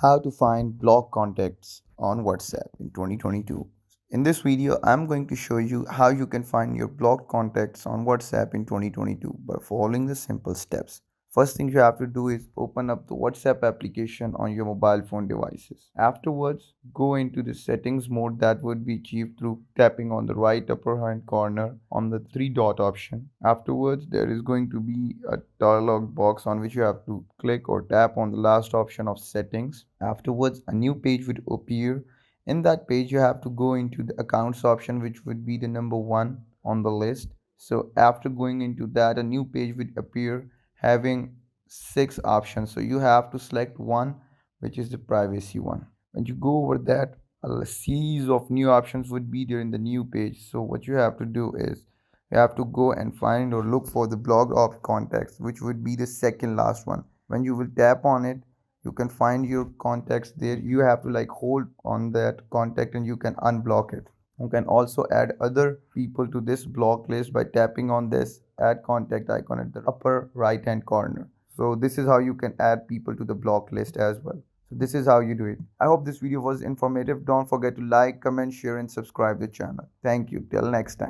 How to find blocked contacts on WhatsApp in 2022. In this video, I'm going to show you how you can find your blocked contacts on WhatsApp in 2022 by following the simple steps. First thing you have to do is open up the WhatsApp application on your mobile phone devices. Afterwards, go into the settings mode that would be achieved through tapping on the right upper hand corner on the three dot option. Afterwards, there is going to be a dialog box on which you have to click or tap on the last option of settings. Afterwards, a new page would appear. In that page, you have to go into the accounts option, which would be the number one on the list. So after going into that, a new page would appear having six options. So you have to select one, which is the privacy one. When you go over that, a series of new options would be there in the new page. So what you have to do is you have to go and find or look for the blocked off contacts, which would be the second last one. When you will tap on it, you can find your contacts there. You have to like hold on that contact and you can unblock it. You can also add other people to this block list by tapping on this add contact icon at the upper right hand corner. So this is how you can add people to the block list as well. So this is how you do it. I hope this video was informative. Don't forget to like, comment, share and subscribe the channel. Thank you. Till next time.